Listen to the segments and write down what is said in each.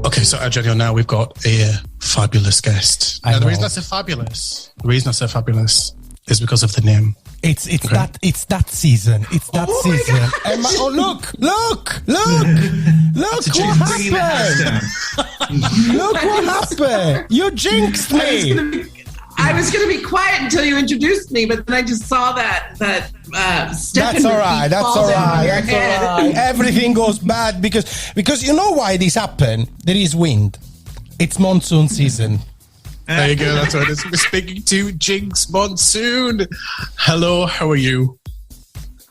Okay, so Eugenio, now we've got a fabulous guest. Now, the reason I say fabulous is because of the name. It's that season. It's that season. Look what happened. Look what happened. You jinxed me. I was going to be quiet until you introduced me, but then I just saw that That's all right. Everything goes bad because you know why this happened? There is wind. It's monsoon season. There you go. That's what it is. We're speaking to Jinkx Monsoon. Hello, how are you?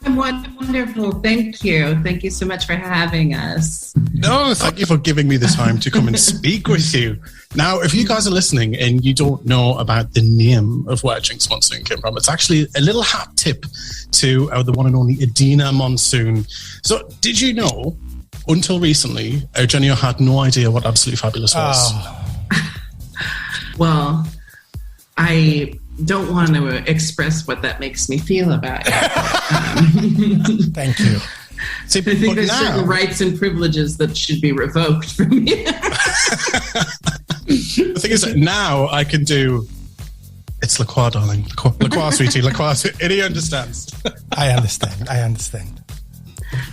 I'm wonderful. Thank you. Thank you so much for having us. No, thank you for giving me the time to come and speak with you. Now, if you guys are listening and you don't know about the name of where Jinkx Monsoon came from, it's actually a little hat tip to the one and only Dela Monsoon. So, did you know, until recently, Eugenio had no idea what Absolutely Fabulous was? Oh. Well, I don't want to express what that makes me feel about it. Thank you. See, I think there's certain rights and privileges that should be revoked from me. The thing is that now I can do, it's La Croix, darling. La Croix, sweetie, La Croix. And he understands. I understand.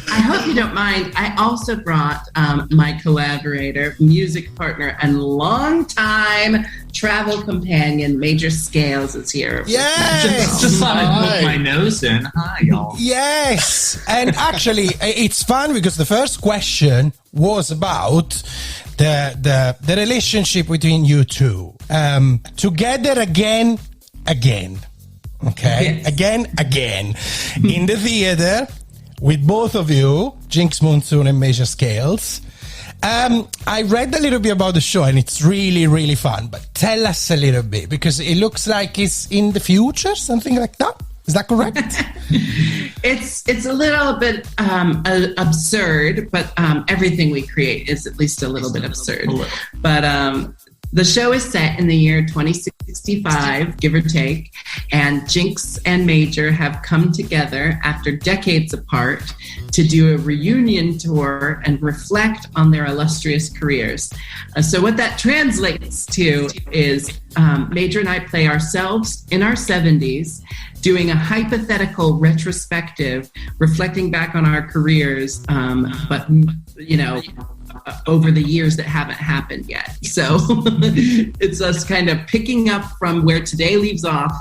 I hope you don't mind. I also brought my collaborator, music partner, and longtime travel companion, Major Scales, is here. Yes! Just thought I'd poke my nose in. Hi, y'all. Yes! And actually, it's fun because the first question was about the relationship between you two. Together again. Okay? Yes. Again. In the theater. With both of you, Jinkx Monsoon and Major Scales. I read a little bit about the show and it's really, really fun. But tell us a little bit because it looks like it's in the future, something like that. Is that correct? It's a little bit absurd, but everything we create is at least a little bit absurd. But the show is set in the year 2065, give or take, and Jinkx and Major have come together after decades apart to do a reunion tour and reflect on their illustrious careers. So what that translates to is Major and I play ourselves in our 70s, doing a hypothetical retrospective, reflecting back on our careers, but, over the years that haven't happened yet. So it's us kind of picking up from where today leaves off,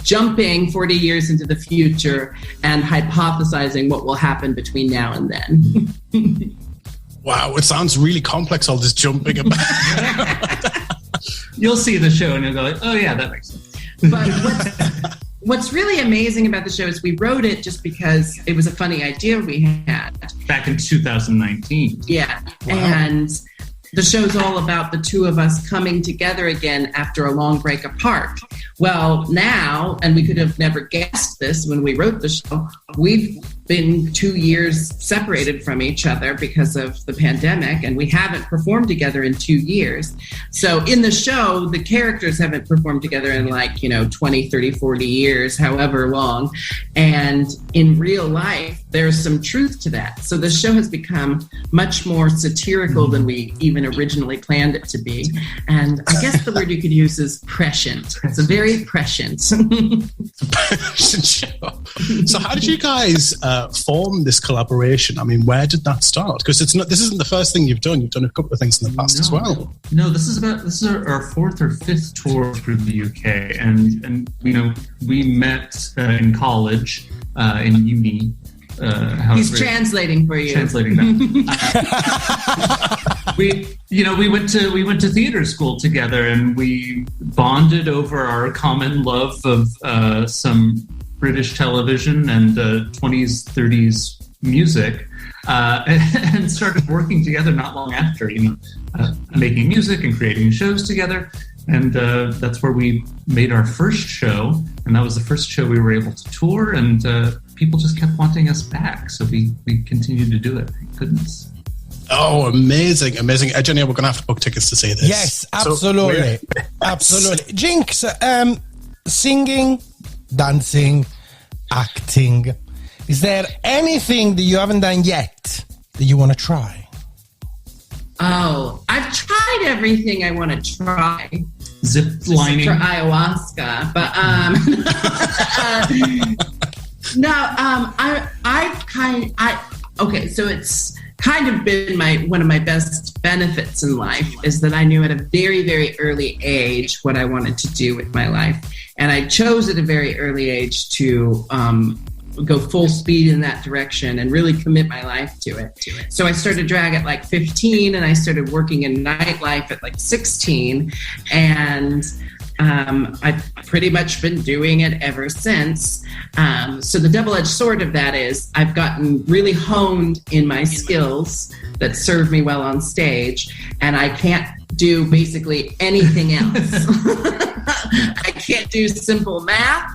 jumping 40 years into the future and hypothesizing what will happen between now and then. Wow, it sounds really complex, all this jumping about. You'll see the show and you'll go like, oh yeah, that makes sense. But what's really amazing about the show is we wrote it just because it was a funny idea we had. Back in 2019. Yeah. Wow. And the show's all about the two of us coming together again after a long break apart. Well, now, and we could have never guessed this when we wrote the show, we've been 2 years separated from each other because of the pandemic, and we haven't performed together in 2 years. So in the show, the characters haven't performed together in 20, 30, 40 years, however long. And in real life, there's some truth to that. So the show has become much more satirical than we even originally planned it to be. And I guess the word you could use is prescient. It's a very prescient. show. So how did you guys form this collaboration? I mean, where did that start? Because this isn't the first thing you've done. You've done a couple of things in the past as well. No, this is our fourth or fifth tour through the UK, and we met in college, in uni. He's translating for you. Translating that. We went to theater school together, and we bonded over our common love of some British television and 20s, 30s music, and started working together not long after. Making music and creating shows together. And that's where we made our first show, and that was the first show we were able to tour, and people just kept wanting us back, so we continued to do it. Thank goodness. Oh, amazing. Jenny, we're going to have to book tickets to see this. Yes, absolutely. Absolutely. Jinkx, singing, dancing, acting. Is there anything that you haven't done yet that you want to try? Oh, I've tried tried everything I want to try. Zip lining for ayahuasca, but okay. So it's kind of been one of my best benefits in life is that I knew at a very, very early age what I wanted to do with my life, and I chose at a very early age to go full speed in that direction and really commit my life to it. So I started drag at like 15, and I started working in nightlife at like 16, and I've pretty much been doing it ever since. So the double-edged sword of that is I've gotten really honed in my skills that serve me well on stage, and I can't do basically anything else. I can't do simple math.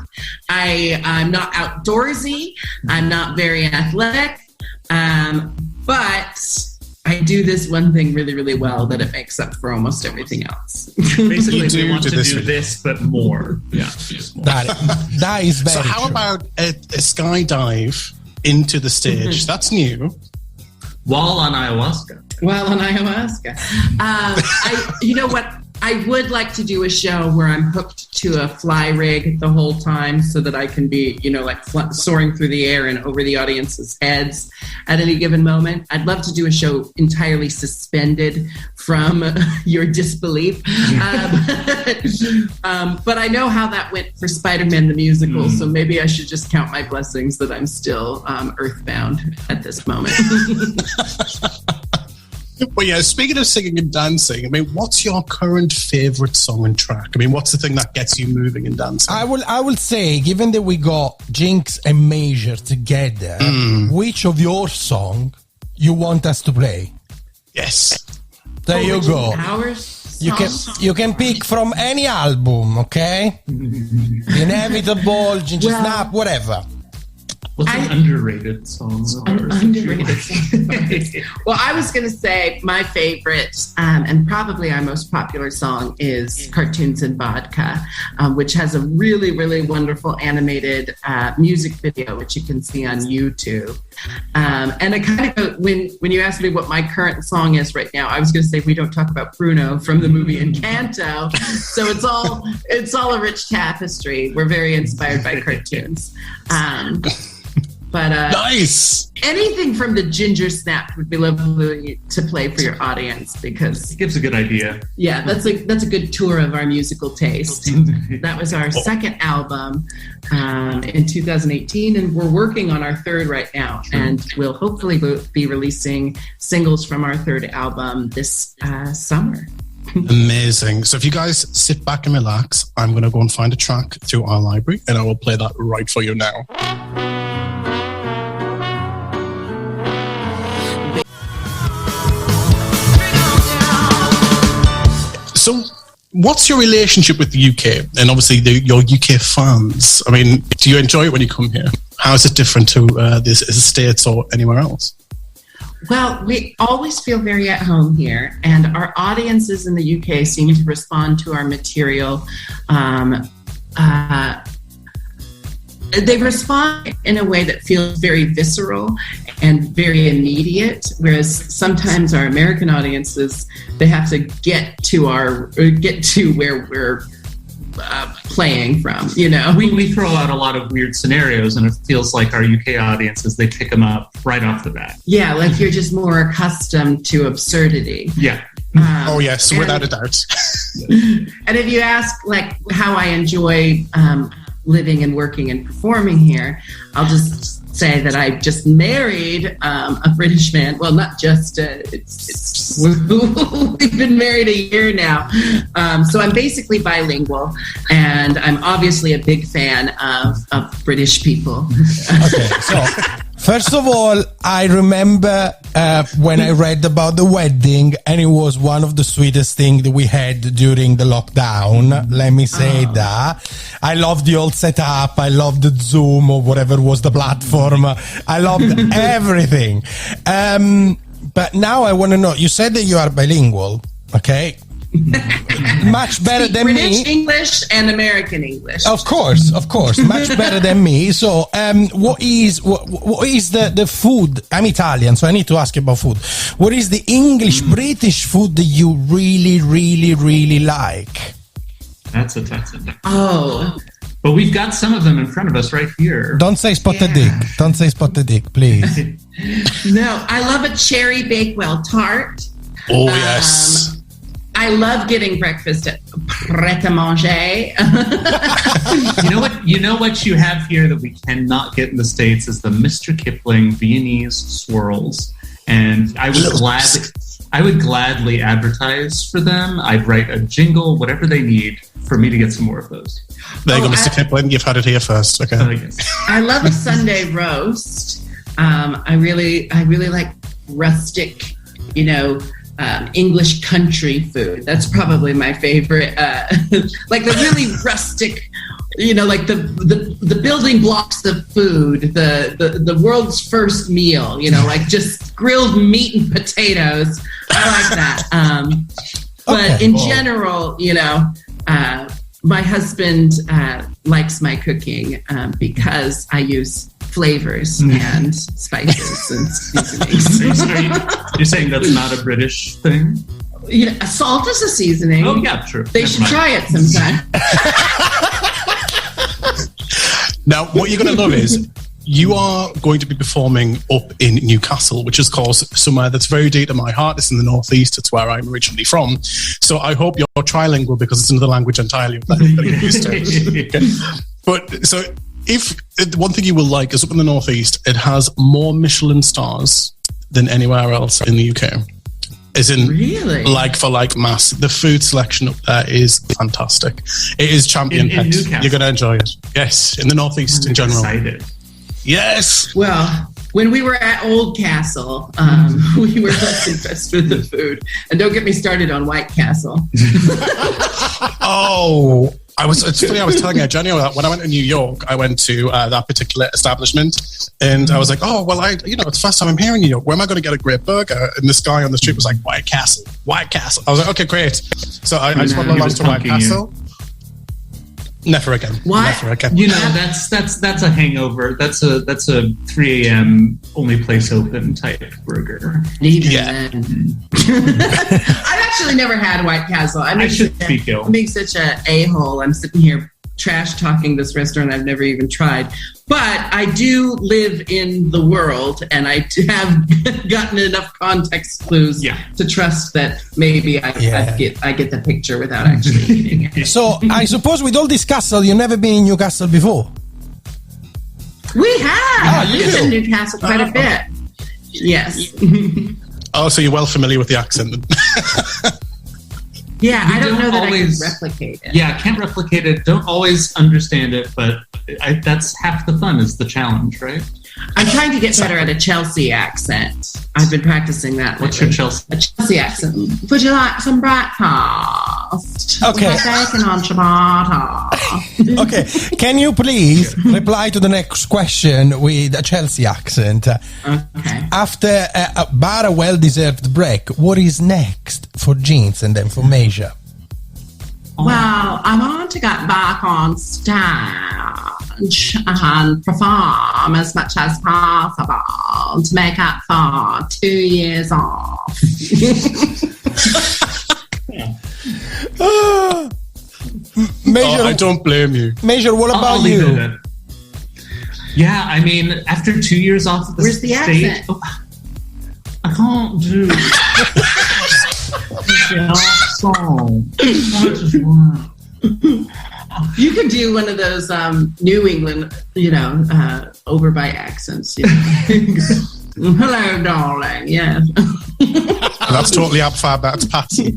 I'm not outdoorsy. I'm not very athletic. But I do this one thing really, really well that it makes up for almost everything else. Basically, we want to do this, but more. Yeah. That is very So how true. about a skydive into the stage? That's new. While on ayahuasca. You know what? I would like to do a show where I'm hooked to a fly rig the whole time so that I can be, like soaring through the air and over the audience's heads at any given moment. I'd love to do a show entirely suspended from your disbelief. But I know how that went for Spider-Man the musical, so maybe I should just count my blessings that I'm still earthbound at this moment. Well, yeah, speaking of singing and dancing, I mean, what's your current favorite song and track? I mean, what's the thing that gets you moving and dancing? I will say, given that we got Jinkx and Major together, which of your song you want us to play? Yes. There you go. You can pick from any album, okay? Inevitable, Ginger Snap, whatever. What's an underrated song? Underrated song. Well, I was going to say my favorite and probably our most popular song is Cartoons and Vodka, which has a really, really wonderful animated music video, which you can see on YouTube. And I kind of, when you asked me what my current song is right now, I was going to say We Don't Talk About Bruno from the movie Encanto. So it's all a rich tapestry. We're very inspired by cartoons. But nice. Anything from the Ginger Snap would be lovely to play for your audience because it gives a good idea. Yeah, that's a good tour of our musical taste. That was our second album in 2018, and we're working on our third right now. And we'll hopefully be releasing singles from our third album this summer. Amazing. So if you guys sit back and relax, I'm going to go and find a track through our library, and I will play that right for you now. So what's your relationship with the UK and obviously your UK fans? I mean, do you enjoy it when you come here? How is it different to the States or anywhere else? Well, we always feel very at home here, and our audiences in the UK seem to respond to our material. They respond in a way that feels very visceral and very immediate, whereas sometimes our American audiences, they have to get to where we're playing from, We throw out a lot of weird scenarios, and it feels like our UK audiences, they pick them up right off the bat. Yeah, like you're just more accustomed to absurdity. Yeah. Oh yes, without a doubt. And if you ask like how I enjoy living and working and performing here, I'll just say that I just married a British man. Well, not just, we've been married a year now. So I'm basically bilingual, and I'm obviously a big fan of British people. Okay, so first of all, I remember when I read about the wedding, and it was one of the sweetest things that we had during the lockdown. Let me say that. I loved the old setup. I loved the Zoom or whatever was the platform. I loved everything. But now I want to know, you said that you are bilingual, okay? Much better than British me. English and American English. Of course, much better than me. So, what is the food? I'm Italian, so I need to ask you about food. What is the English British food that you really, really, really like? That's a tough one. Oh. But we've got some of them in front of us right here. Don't say spotted dick. Don't say spotted dick, please. No, I love a cherry Bakewell tart. Oh, yes. I love getting breakfast at Pret a Manger. You know what you have here that we cannot get in the States is the Mr. Kipling Viennese swirls. And I would gladly advertise for them. I'd write a jingle, whatever they need, for me to get some more of those. There you go, Mr. Kipling. You've had it here first. Okay. I love a Sunday roast. I really like rustic, English country food. That's probably my favorite. Like the really rustic, like the building blocks of food, the world's first meal, like just grilled meat and potatoes. I like that. But in general, my husband likes my cooking because I use flavors and spices and seasonings. You're saying that's not a British thing? Salt is a seasoning. Oh, yeah, true. They should try it sometime. Now, what you're going to love is you are going to be performing up in Newcastle, which is, of course, somewhere that's very dear to my heart. It's in the northeast. It's where I'm originally from. So I hope you're trilingual because it's another language entirely. But so if one thing you will like is up in the northeast, it has more Michelin stars than anywhere else in the UK. As in, really? Like for like mass. The food selection up there is fantastic. It is champion pet. You're going to enjoy it. Yes, in the northeast in general. Excited. Yes. Well, when we were at Oldcastle, we were less impressed with the food. And don't get me started on White Castle. Oh, it's funny, I was telling Jenny that when I went to New York, I went to that particular establishment and I was like, oh, well, it's the first time I'm here in New York. Where am I going to get a great burger? And this guy on the street was like, White Castle. I was like, okay, great. So I just went along to White Castle. Never again. What? Never again. That's a hangover. That's a 3 a.m. only place open type burger. I've actually never had White Castle. I'm being such a a-hole. I'm sitting here trash talking this restaurant I've never even tried. But I do live in the world, and I have gotten enough context clues to trust that maybe I get the picture without actually eating it. So I suppose with all this castle, you've never been in Newcastle before? We have. I've been in Newcastle quite a bit. Yes. Oh, so you're well familiar with the accent. Yeah, I don't know that I can replicate it. Yeah, I can't replicate it. Don't always understand it, but that's half the fun is the challenge, right? I'm trying to get better at a Chelsea accent. I've been practicing that. What's your Chelsea? A Chelsea accent. Would you like some breakfast? Okay. Bacon on ciabatta. Okay. Can you please reply to the next question with a Chelsea accent? Okay. After a well-deserved break, what is next for Jinkx and then for Major? Well, I want to get back on stage and perform as much as possible to make up for 2 years off. Major, I don't blame you. Major, what about you? Yeah, I mean, after 2 years off of the Where's the stage, accent? I can't do You could do one of those New England, overbite accents. Hello, darling. Yes. That's totally Abfab. That's Patsy.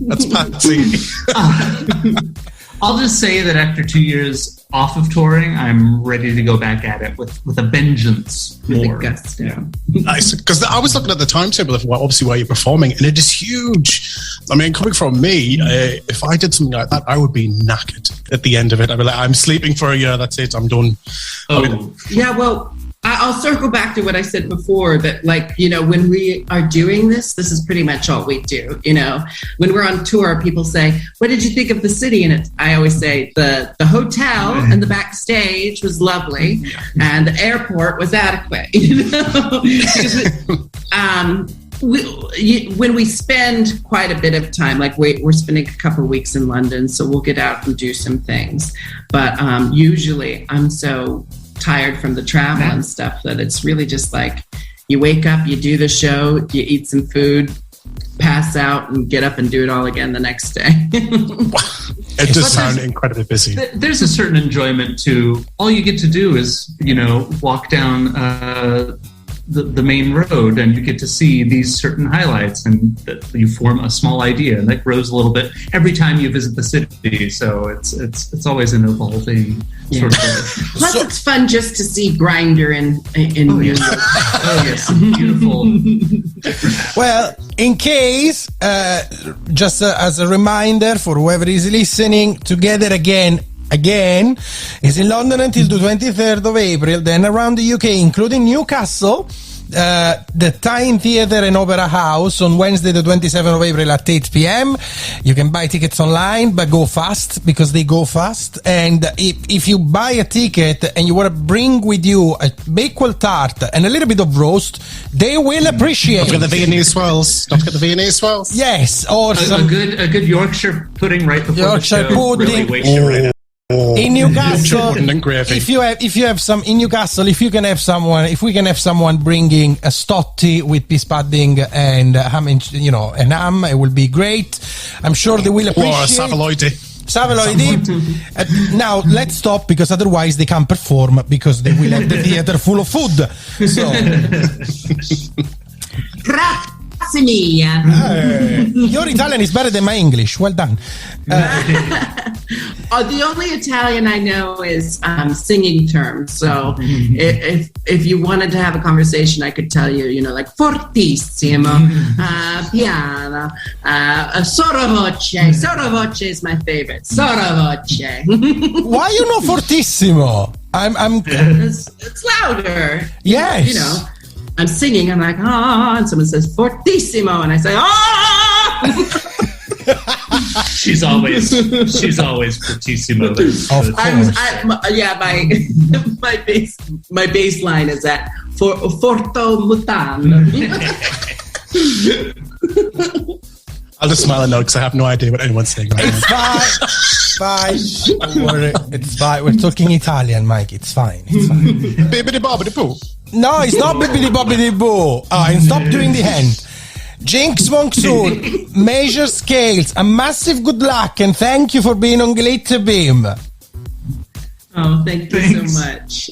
I'll just say that after 2 years off of touring, I'm ready to go back at it with a vengeance. More. Gusto. Yeah. Nice. Because I was looking at the timetable of obviously where you're performing, and it is huge. I mean, coming from me, if I did something like that, I would be knackered at the end of it. I'd be like, I'm sleeping for a year. That's it. I'm done. Oh. Yeah, well, I I'll circle back to what I said before, that like, you know, when we are doing this is pretty much all we do. You know, when we're on tour, people say, what did you think of the city? And I always say the hotel and the backstage was lovely and the airport was adequate. You know? When we spend quite a bit of time, like we're spending a couple of weeks in London, so we'll get out and do some things. But usually I'm so tired from the travel and stuff that it's really just like you wake up, you do the show, you eat some food, pass out, and get up and do it all again the next day. It does sound incredibly busy. There's a certain enjoyment to all you get to do is, you know, walk down the main road, and you get to see these certain highlights, and you form a small idea, and that grows a little bit every time you visit the city. So it's always an evolving sort of. Plus, it's fun just to see Grindr in New York. Oh yes, beautiful. Well, in case, just as a reminder for whoever is listening, Together Again is in London until the 23rd of April, then around the UK, including Newcastle, the Tyne Theatre and Opera House on Wednesday the 27th of April at 8 p.m. You can buy tickets online, but go fast, because they go fast. And if you buy a ticket and you want to bring with you a bakewell tart and a little bit of roast, they will appreciate. Don't forget the Viennese swirls. Yes, or a good Yorkshire pudding right before Yorkshire the show. pudding. Really wakes you right up. In Newcastle, if you have some in Newcastle, if we can have someone bringing a stotty with peas pudding and ham, and ham, it will be great. I'm sure they will appreciate. Or Saveloidi. Now let's stop, because otherwise they can't perform, because they will have the theater full of food. So. Your Italian is better than my English. Well done. The only Italian I know is singing terms. So if you wanted to have a conversation, I could tell you, you know, like fortissimo, piano, sottovoce. Sottovoce is my favorite. Sottovoce. Why you know fortissimo? It's louder. Yes. You know. I'm singing, I'm like, and someone says fortissimo, and I say, She's always fortissimo. Of course. My bass line is at forto mutando. I'll just smile and nod, because I have no idea what anyone's saying right now. It's fine. Don't worry. It's fine. We're talking Italian, Mike. It's fine. Bibbidi bobbidi boo. No, it's not bibbidi bobbidi boo. And stop doing the hand. Jinkx, Monsoon, Major Scales, a massive good luck, and thank you for being on Glitterbeam. Oh, thanks so much.